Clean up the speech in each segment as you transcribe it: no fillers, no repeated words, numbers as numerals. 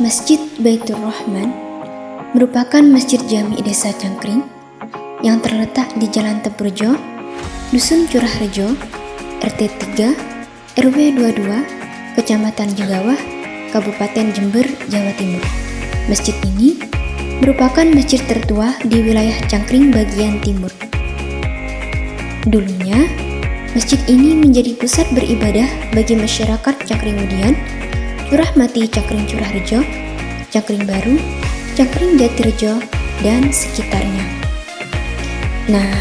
Masjid Baitur Rahman merupakan masjid jami Desa Cangkring yang terletak di Jalan Tempurjo, Dusun Curah Rejo, RT 3, RW 22, Kecamatan Jenggawah, Kabupaten Jember, Jawa Timur. Masjid ini merupakan masjid tertua di wilayah Cangkring bagian timur. Dulunya, masjid ini menjadi pusat beribadah bagi masyarakat Cangkringudian, Curah Mati Cangkring Curah Rejo, Cangkring Baru, Cangkring Jatirejo, dan sekitarnya. Nah,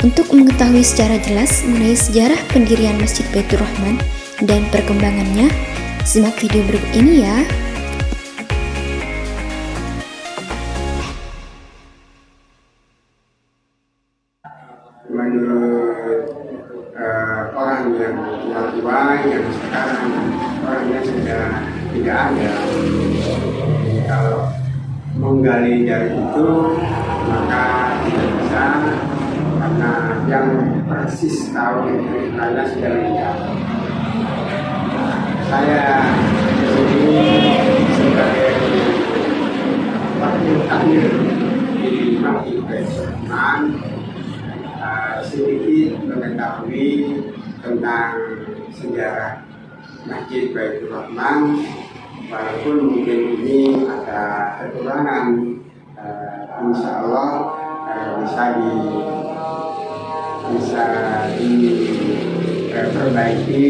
untuk mengetahui secara jelas mengenai sejarah pendirian Masjid Baitur Rahman dan perkembangannya, simak video berikut ini ya. Menurut orang yang tua yang sekarang orangnya sudah tidak ada. Kalau menggali dari itu maka tidak bisa, karena yang persis tahu itu karena sudah tidak. Saya ini sebagai wakil takmir di Masjid Baitur Rahman sedikit mengetahui tentang sejarah Masjid Baitur Rahman, walaupun mungkin ini ada kekurangan, insya Allah bisa diperbaiki.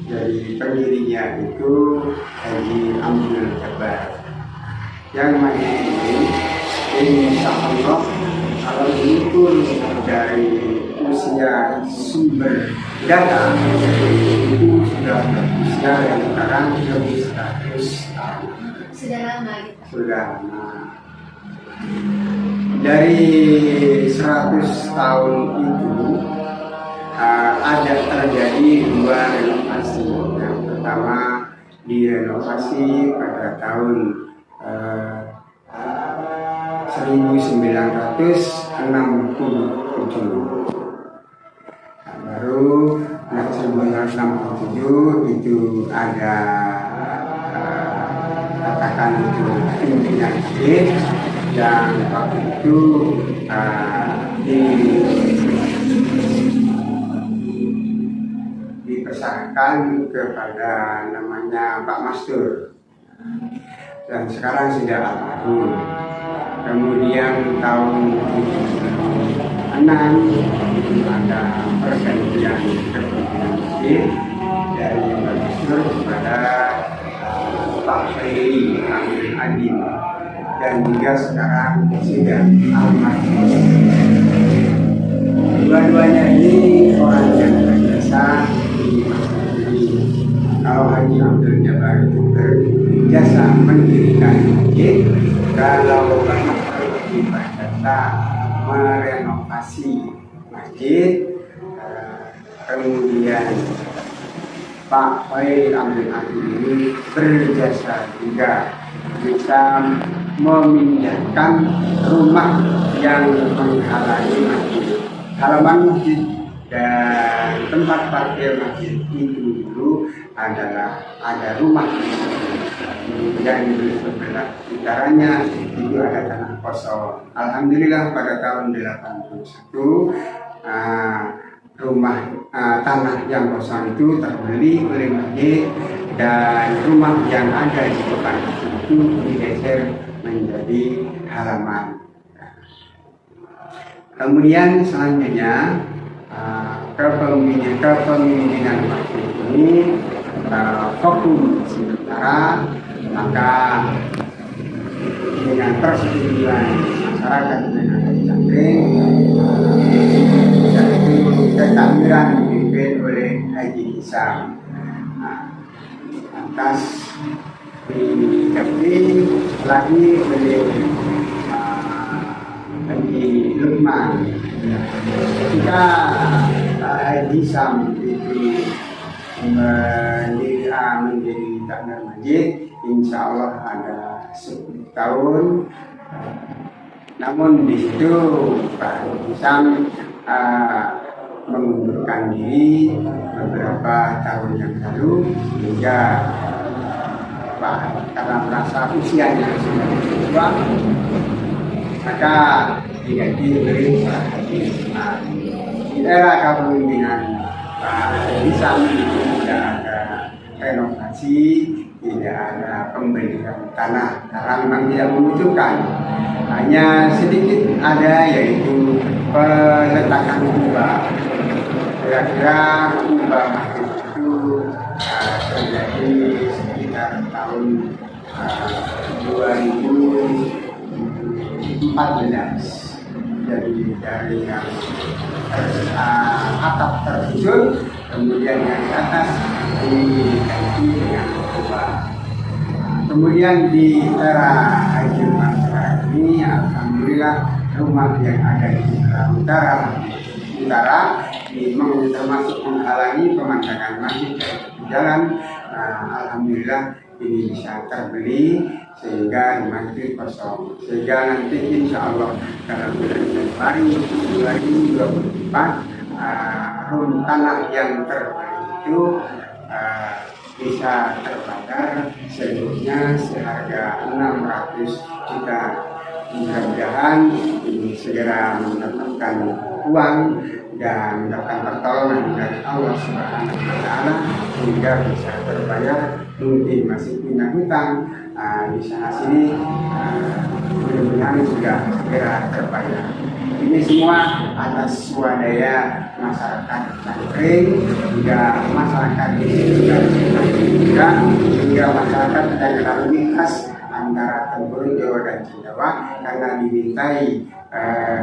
Jadi pendirinya itu Haji Abdul Jabbar, yang mana ini insya Allah kalau diukur dari usia sumber data itu sudah usia yang sekarang lebih 100 tahun. Sudah lama gitu. Sudah lama. Dari 100 tahun itu ada terjadi 2 renovasi. Yang pertama direnovasi pada tahun 1967. Baru 1967 itu ada katakan itu pimpinan masjid yang waktu itu dipersangkakan kepada namanya Pak Mastur, dan sekarang sudah almarhum. Kemudian tahun 2006 ada pergantian kepemimpinan masjid dari Pak Mastur kepada Pak Ferry Abdul Adim, dan juga sekarang sudah almarhum. Dua-duanya ini orang yang berjasa di masjid ini. Kalau Haji Abdul Jabbar itu berjasa mendirikan masjid, kalau Pak Mastur berjasa merenovasi masjid, kemudian Pak Ferry Abdul Adim ini berjasa juga bisa memindahkan rumah yang menghalangi masjid. Halaman masjid dan tempat parkir masjid itu dulu adalah ada rumah yang di sebelah utaranya itu ada tanah kosong. Alhamdulillah pada tahun 81 tanah yang kosong itu terbeli oleh masjid, dan rumah yang ada di depan masjid itu digeser menjadi halaman. Kemudian selanjutnya kepemimpinan masjid ini vakum sementara, maka dengan persetujuan masyarakat yang ada di Cangkring, dan itu ketakmiran dipimpin oleh Haji Hisam. Atas dikepri lagi oleh Haji Lukman. Ketika Haji Hisam itu menjadi takmir masjid, insya Allah ada 10 tahun. Namun di situ Pak Hisam mengundurkan diri beberapa tahun yang lalu, hingga karena merasa usianya sudah tua, maka diganti oleh salah satu jemaah. Di era kepemimpinan Pak Isam tidak ada renovasi, tidak ada pembelian tanah karena memang tidak membutuhkan. Hanya sedikit ada, yaitu peletakan kubah. Kira-kira kubah masjid itu terjadi sekitar tahun 2014. Jadi dari yang atap tersusun, kemudian yang di atas diganti dengan kubah. Kemudian di era Jumat sekarang ini, alhamdulillah rumah yang ada di utara memang termasuk menghalangi pemandangan masjid dari jalan. Alhamdulillah ini bisa terbeli sehingga masjid kosong. Sehingga nanti insya Allah dalam bulan Januari 2024 tanah yang terbeli itu bisa terbayar seluruhnya seharga 600 juta. Mudah-mudahan ini segera mendapatkan uang dan mendapatkan pertolongan dari Allah Subhanahu wa Ta'ala hingga bisa terbayar. Mungkin masih punya hutang di sana sini, mudah-mudahan sudah segera terbayar. Ini semua atas swadaya masyarakat Cakring, hingga masyarakat di juga hingga masyarakat daerah lebih khas antara Tempurung Jawa dan Jawa karena dimintai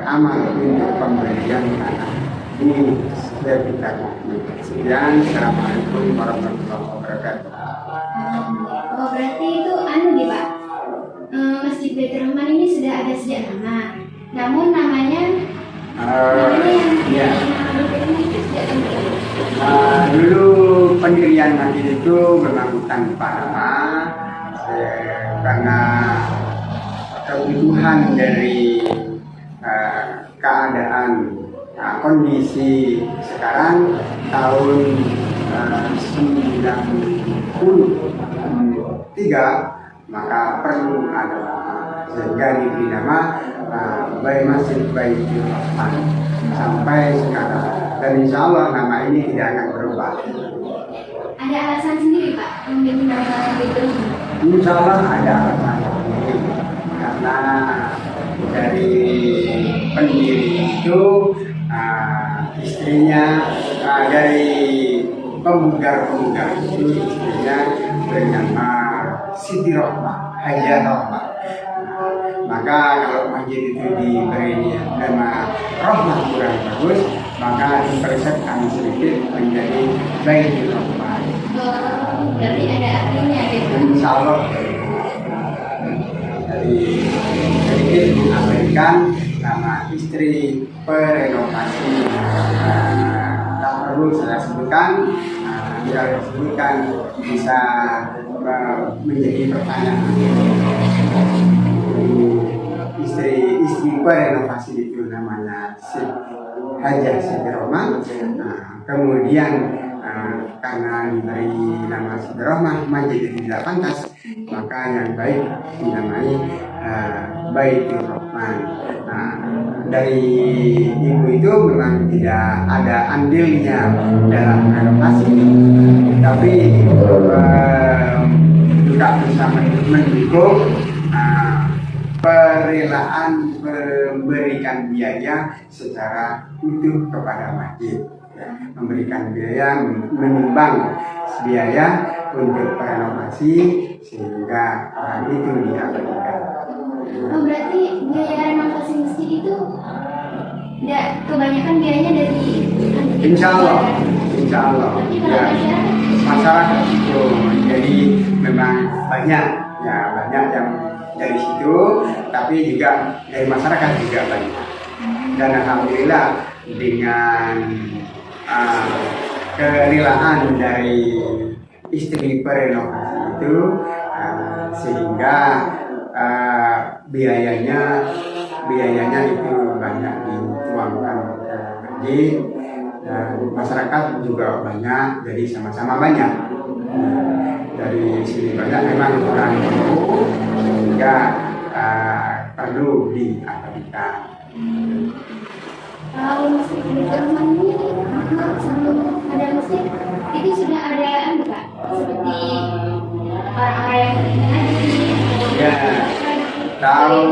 amal untuk pembelian tanah. Ini sudah kita lakukan. Sekian, assalamualaikum warahmatullahi wabarakatuh. Oh, berarti itu nih Pak, Masjid Baitur Rahman ini sudah ada sejak lama. Namun namanya yang dulu pendirian masjid itu memang tanpa nama, karena kebutuhan dari keadaan kondisi sekarang tahun 93, maka perlu ada nama, sehingga diberi nama Masjid Baitur Rahman sampai sekarang, dan insya Allah nama ini tidak akan berubah. Ada alasan sendiri Pak memilih nama Baitur Rahman? Insya Allah ada alasan sendiri, karena dari pendiri itu istrinya dari pemuda itu istrinya bernama Siti Rohmah, Haja Rohmah. Maka kalau masjid itu diberi nama Rohmah kurang bagus, maka dipersiapkan sedikit menjadi Baitur Rahman. Berarti ada artinya gitu. Insya Allah. Jadi sedikit mengabaikan nama istri perenovasi. Tak perlu saya sebutkan, bila disebutkan bisa menjadi pertanyaan. Istri perenovasi itu namanya Haja Siti Rohmah. Kemudian karena diberi nama Siti Rohmah masjid tidak pantas, maka yang baik dinamai Baitur Rahman. Dari ibu itu memang tidak ada andilnya dalam renovasi, tapi juga bisa mendukung perelaan memberikan biaya secara utuh kepada masjid, memberikan biaya, menyumbang biaya untuk renovasi sehingga orang itu diabadikan. Oh, berarti biaya renovasi masjid itu tidak kebanyakan biayanya dari Insya Allah ya, masyarakat itu, jadi memang banyak yang dari situ, tapi juga dari masyarakat juga banyak. Dan alhamdulillah dengan kerelaan dari istri perenovasi itu, sehingga biayanya itu banyak dituangkan ke masjid, dan masyarakat juga banyak, jadi sama-sama banyak. Dari di sini banyak memang orang itu sehingga perlu diabadikan. Kalau masjid di Jerman ini sebelum ada masjid itu sudah ada enggak seperti orang-orang yang mengaji. Ya, tahun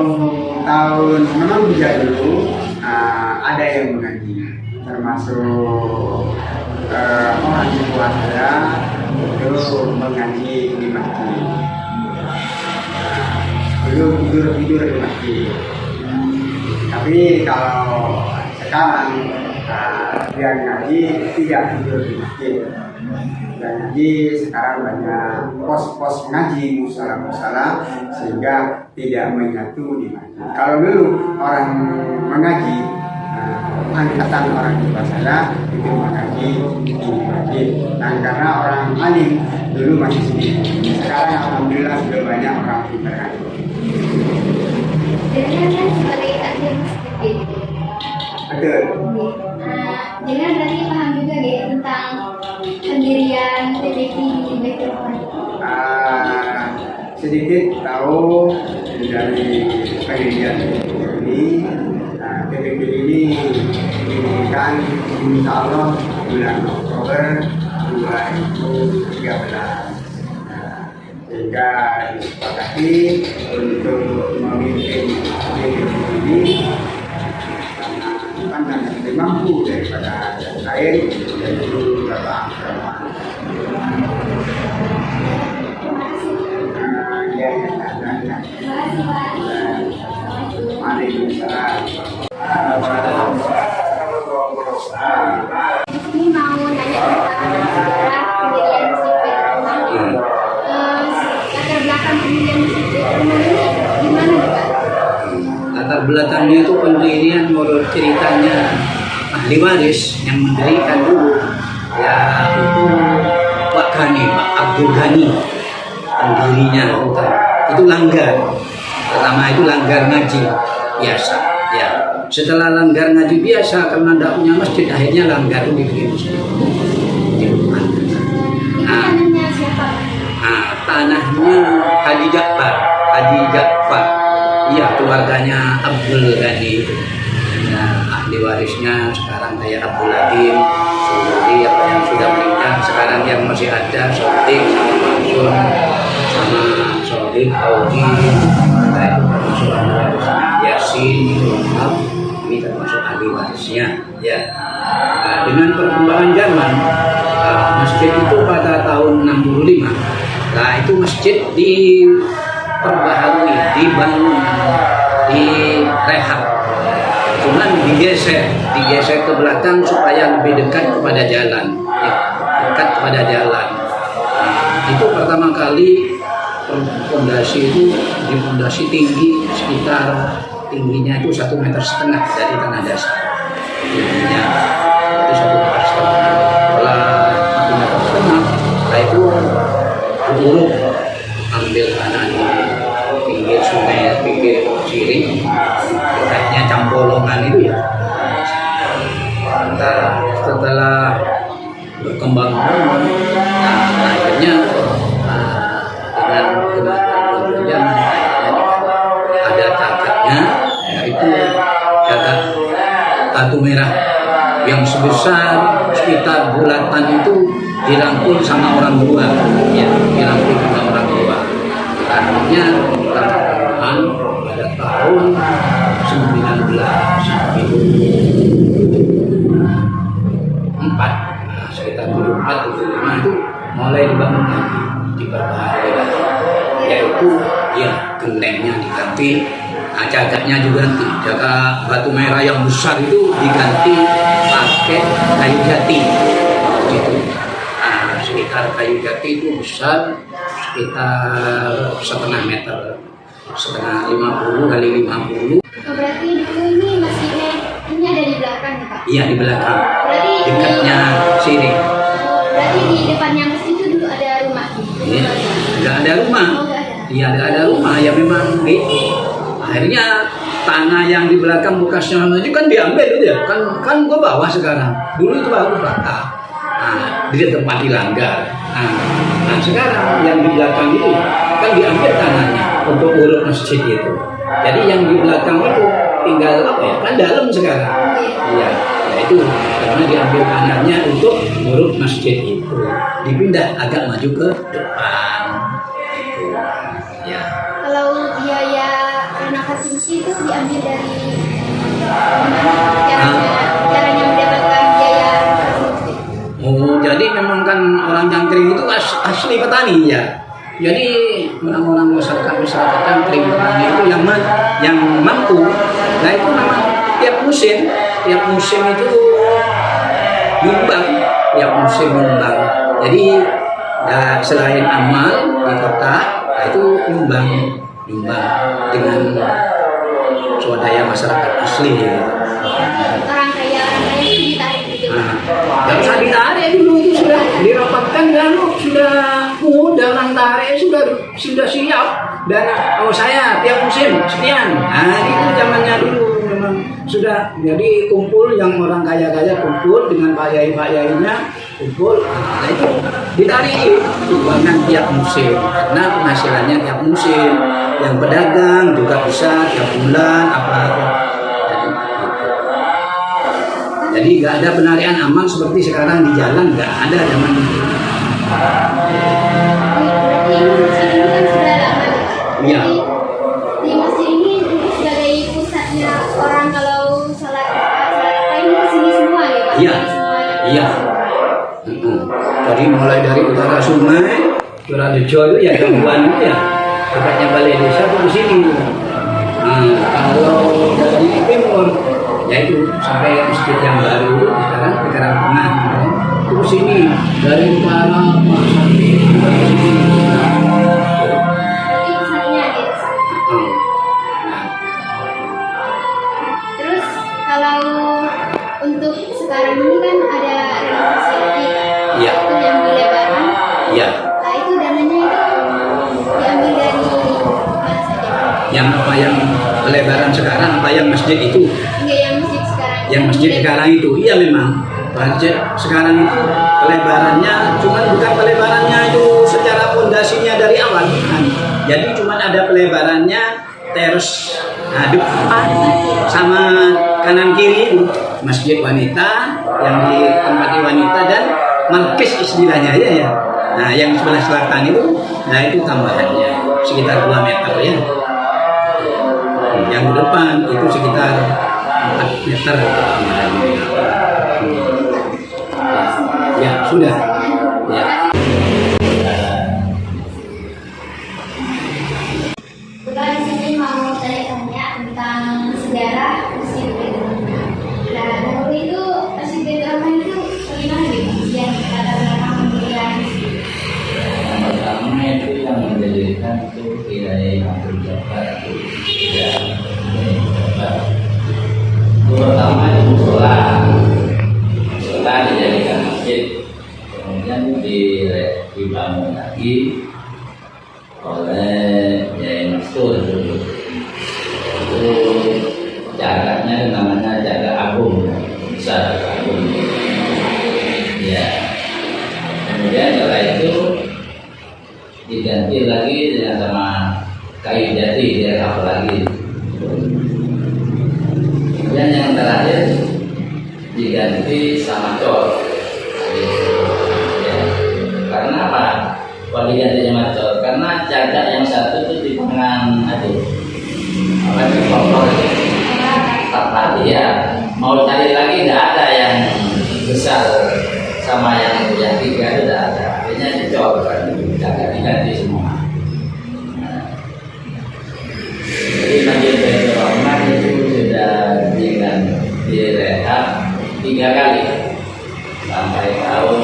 memang sejak dulu ada yang mengaji, termasuk orang tua saya itu mengaji di masjid. Belum tidur di masjid. Tapi kalau sekarang dia ngaji tidak tidur di masjid. Dan ngaji sekarang banyak pos-pos ngaji, musala-musala, sehingga tidak menyatu di masjid. Kalau dulu orang mengaji, angkatan orang tua saya itu mengaji di masjid. Dan karena orang alim dulu masih sedikit, sekarang alhamdulillah sudah banyak orang pintar ngaji. Dengan kan sebagai takdir masjid gitu. Betul. Dengan berarti paham juga deh tentang pendirian TPQ di Baitul Quran. Sedikit tahu dari pendirian ini. TPQ ini didirikan insya Allah bulan Oktober 2013. Sehingga disepakati untuk memimpin TPQ ini karena lebih mampu daripada yang lain, yaitu Bapak Rahman. Ini mau nanya tentang sejarah pendirian masjid. Latar belakang pendirian masjid ini gimana Pak? Latar belakangnya itu pendirian menurut ceritanya ahli waris yang mendirikan dulu, ya itu Pak Ghani, Pak Abdul Ghani pendirinya itu langgar. Pertama itu langgar ngaji biasa, ya. Setelah langgar ngaji biasa karena tidak punya masjid, akhirnya langgar itu dibikin masjid. Tanahnya siapa? Tanahnya Haji Ja'far. Iya, keluarganya Abdul Ghani. Nah, ahli warisnya sekarang kayak Abdul Hadim, Suri, apa yang sudah meninggal. Sekarang yang masih ada Sodik, sama Mansur, sama Sodik, Audi. Nah, itu termasuk ahli warisnya. Yasin, ini termasuk ahli warisnya. Ya. Nah, dengan perkembangan zaman, masjid itu pada tahun 65. Nah, itu masjid diperbaharui, dibangun, direhab. Cuman digeser ke belakang supaya lebih dekat kepada jalan, ya, dekat kepada jalan. Itu pertama kali fondasi itu di fondasi tinggi sekitar tingginya itu 1,5 meter dari tanah dasar. Tingginya itu 1,5 meter. Setelah 1,5 meter, nah itu diuruk, ambil tanah di pinggir sungai, pinggir Ciring, dekatnya Cambolongan itu ya. Setelah berkembang, akhirnya dengan zaman ada cagaknya, yaitu cagak batu merah yang sebesar sekitar bulatan itu dirangkul sama orang tua, ya, dirangkul sama orang tua. Akhirnya pertengahan pada tahun 1974, sekitar 74-75 itu mulai dibangun lagi, diperbaharui lagi, yaitu ya gentengnya diganti, cagaknya juga ganti, jaga batu merah yang besar itu diganti pakai kayu jati, gitu. Sekitar kayu jati itu besar, sekitar 1,5 meter, 50 kali 50. Berarti dulu ini masjidnya ini ada di belakang ya Pak? Iya, di belakang. Berarti Dekatnya sini. Berarti di depannya masjid itu dulu ada rumah gitu? Iya, nggak ada rumah. Oh, nggak ada. Iya, nggak ada rumah, ya memang gitu. Akhirnya tanah yang di belakang bekasnya itu kan diambil itu ya, kan ke bawah sekarang. Dulu itu baru rata. Nah, di tempat dilanggar. Nah, sekarang yang di belakang itu kan diambil tanahnya untuk urut masjid itu. Jadi yang di belakang itu tinggal apa ya? Kan dalam sekarang. Iya, ya itu karena diambil tanahnya untuk urut masjid itu. Dipindah agak maju ke depan. Gitu. Ya. Kalau biaya renovasi masjid itu diambil dari caranya mendapatkan biaya renovasi masjid. Oh, jadi memang kan orang Cangkring itu asli petani ya. Jadi orang-orang masyarakat Cangkring petani itu yang mampu. Nah itu memang tiap musim itu nyumbang, tiap musim nyumbang. Jadi ya, selain amal di kota, nah itu nyumbang dengan swadaya masyarakat asli. Orang kaya itu ditarik gitu. Gak usah ditarik dulu, itu sudah dirapatkan dan sudah orang tarik sudah siap dan saya tiap musim sekian. Nah itu zamannya dulu memang sudah, jadi kumpul yang orang kaya kumpul dengan payai-payainya kumpul. Nah itu ditarik sumbangan tiap musim karena penghasilannya tiap musim. Yang pedagang juga bisa tiap bulan apa. Jadi nggak ada penarian amal seperti sekarang di jalan, nggak ada zaman itu. Berarti masjid ini kan sudah lama. Iya. Di masjid ini sebagai pusatnya orang kalau sholat apa ini ke sini semua ya Pak? Iya. Semuanya. Iya. Jadi mulai dari utara sungai, Curarejo itu ya gangguan itu ya, dekatnya balai desa itu di sini. Kalau dari timur, yaitu sampai masjid yang baru sekarang di Karangtengah, itu ke sini dari utara sampai ke sini. Berarti pusatnya di sana. Terus kalau untuk sekarang ini kan ada renovasi lagi Pak. Iya. Itu yang dilebarkan. Iya. Nah itu dananya itu diambil dari mana saja Pak? Yang apa yang pelebaran sekarang, apa yang masjid itu? Enggak yang masjid sekarang. Yang masjid sekarang itu, iya memang. Masjid sekarang itu pelebarannya, cuman bukan pelebarannya itu secara pondasinya dari awal, bukan. Jadi cuman ada pelebarannya teras depan sama kanan kiri itu masjid wanita yang ditempati wanita dan malkis istilahnya aja ya. Nah yang sebelah selatan itu, nah itu tambahannya sekitar 2 meter ya. Yang di depan itu sekitar 4 meter. Ya sudah. Ya. Kita di sini mau tanya tentang sejarah Masjid Baitur Rahman. Nah, dahulu itu Masjid Baitur Rahman itu bagaimana gitu? Yang latar belakang pendirian. Yang pertama itu yang mendirikan itu Kiai Abdul Jabbar itu pertama itu musola dijadikan masjid, kemudian dibangun lagi oleh Yai Mastur dulu. Itu jaraknya namanya jarak agung, besar agung. Ya. Kemudian setelah itu diganti lagi dengan sama kayu jati, direhab lagi. Kemudian yang terakhir diganti sama cor. Ya. Karena apa? Kalau diganti sama cor, karena jagat yang satu itu di tangan apa itu kotor itu. Tapi ya mau cari lagi nggak ada yang besar sama yang tiga itu tidak ada. Akhirnya dicor kan, jagat diganti semua. Jadi Masjid Baitur Rahman itu sudah direhab 3 kali sampai tahun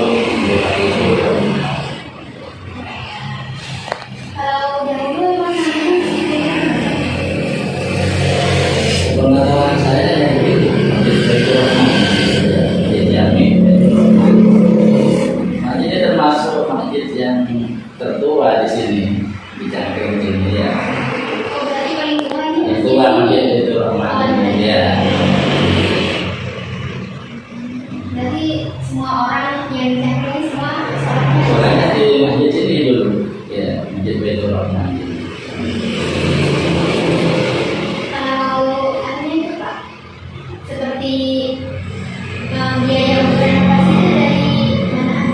2000. Kalau dahulu memang Pengetahuan saya yang begitu, Masjid Baitur Rahman, Masjid Jami. Masjid ini termasuk masjid yang tertua di sini, di Cangkring ini ya. berarti paling tua ini Itu Masjid Baitur Rahman ya. berarti semua orang yang di Cangkring semua sholatnya Soalnya di Masjid Baitur Rahman. Kalau artinya itu Pak, seperti biaya renovasi itu dari mana?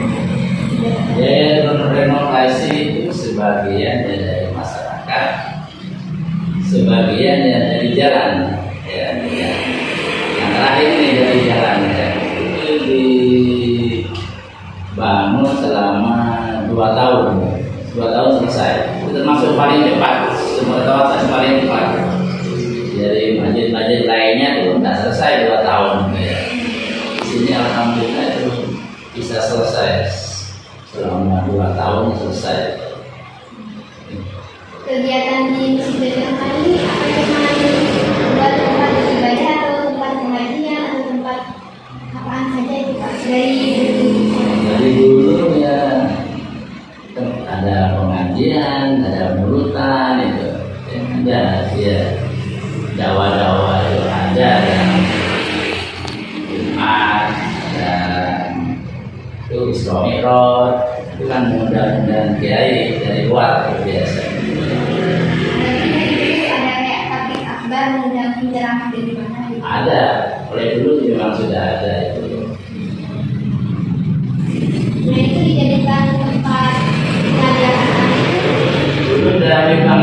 Biaya renovasi itu sebagian dari masyarakat, sebagian dari jalan. Ya. Yang terakhir ini dari jalan. Ya. Itu dibangun selama 2 tahun. 2 tahun selesai. Itu termasuk paling cepat. Semua kawasan paling cepat. Dari masjid-masjid lainnya itu tidak selesai 2 tahun. Ya. Di sini alhamdulillah itu bisa selesai selama 2 tahun selesai. Kegiatan di Masjid Baitur Rahman ini apa cuma buat tempat ibadah atau tempat pengajian atau tempat apaan saja itu Pak? Dari dulu ya ada pengajian, ada murutan itu, ada ya dakwah-dakwah itu ada yang Jumat, dan itu Isra Mi'raj, itu kan mudah-mudahan kiai dari luar biasa. Ada kayak tablik akbar mengundang penceramah dari mana gitu? Ada, oleh dulu memang sudah ada itu. Nah itu dijadikan tempat pelajaran Dulu memang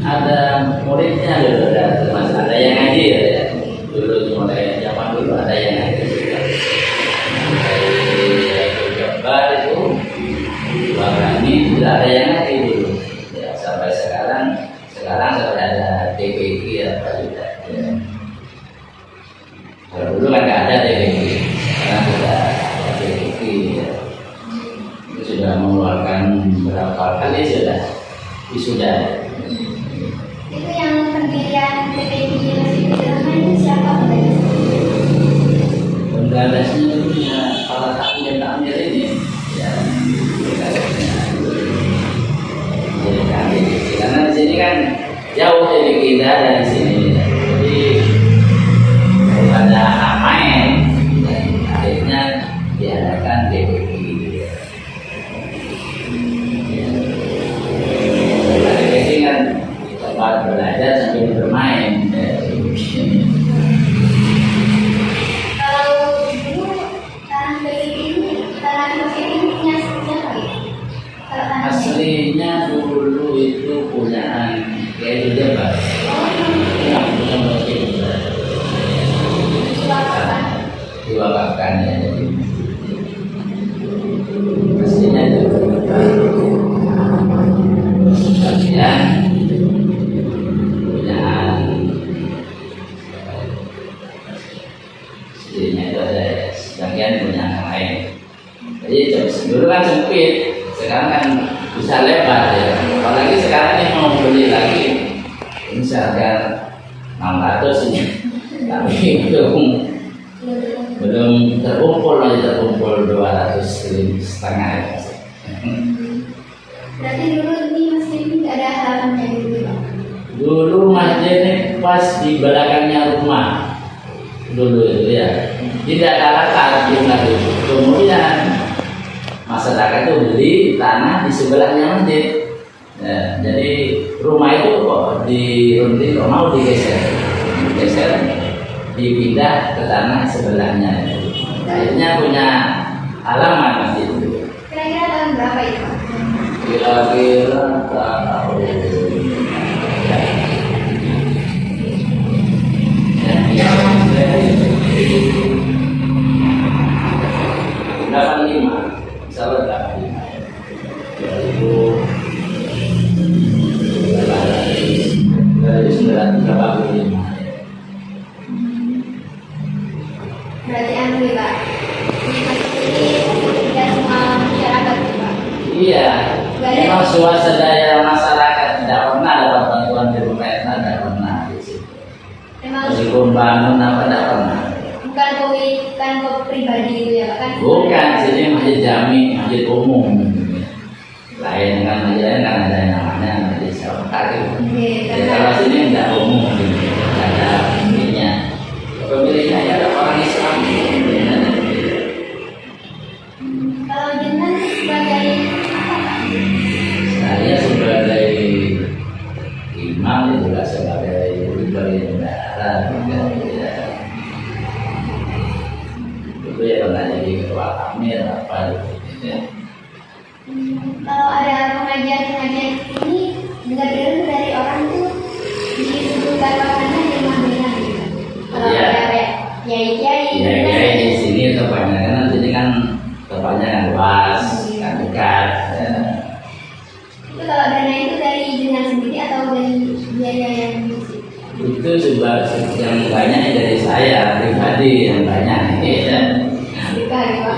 ada muridnya dulu, ada yang ngaji ya. Dulu mulai zaman dulu ada yang ngaji. Jabar itu ini sudah ada yang ngaji dulu. Ya, sampai sekarang sudah ada TPQ apa juga. Ya. Kalau dulu kan nggak ada TPQ, sekarang sudah ada TPQ. Ya. Itu sudah mengeluarkan berapa kali sudah wisuda. itu yang pendirian PPI Masjid Baitur Rahman itu siapa Pak? Penggagasnya itu ya salah satu yang takmir ini ya penggagasnya jadi kami karena di sini kan jauh dari kita dari sini jadi daripada main dan akhirnya diadakan DPI DPI kan tempat belajar sambil bermain Kalau dulu tanah PPI ini, tanah masjid ini punya siapa gitu? Kalau tanah aslinya dulu itu punyaan kayak Jabar yang punya masjid diwakafkan ya jadi aslinya itu bagian punyaan aslinya itu ada sebagian punyaan yang lain jadi dulu kan sempit sekarang kan bisa lebar ya apalagi sekarang ini mau beli lagi misalkan 600 ini tapi belum terkumpul lagi terkumpul 200 setengah ya. Berarti dulu ini masjid ini nggak ada halamannya gitu Pak? Dulu masjid ini pas di belakangnya rumah dulu itu ya tidak ada latar jumlah itu kemudian masyarakat itu beli tanah di sebelahnya masjid ya, jadi rumah itu kok dirunting kok mau digeser dipindah ke tanah sebelahnya akhirnya punya halaman masjid itu Kira-kira tahun berapa itu Pak? kira-kira tahun delapan lima, misalnya 1985. Berarti anu ya Pak? Ini masjid ini tidak semua masyarakat gitu Pak? Iya, memang swadaya masyarakat tidak pernah dapat bantuan dari pemerintah, tidak pernah di situ. Memang Meskipun bangun apa tidak pernah. bukan kok pribadi itu ya Pak kan? Bukan, sini masjid jami, masjid umum. Lain dengan masjid lain kan ada yang namanya masjid syarikat. Oke, Ya, kalau sini tidak umum, tidak ada pemiliknya. Pemiliknya ya ada orang Islam. Kalau jenengan sebagai apa Pak? Saya Kalau ada pengajian-pengajian ini dengar-dengar dari orang tuh disebutkan maknanya di mana gitu. Kalau Iya. ada kayak kiai-kiai Ya, gitu kan. kayak di sini tempatnya kan nanti kan tempatnya kan luas, kan dekat. Ya. Itu kalau dana itu dari jenengan sendiri atau dari biaya yang diisi? Itu juga yang banyak dari saya pribadi yang banyak. Ya. Dikali Pak.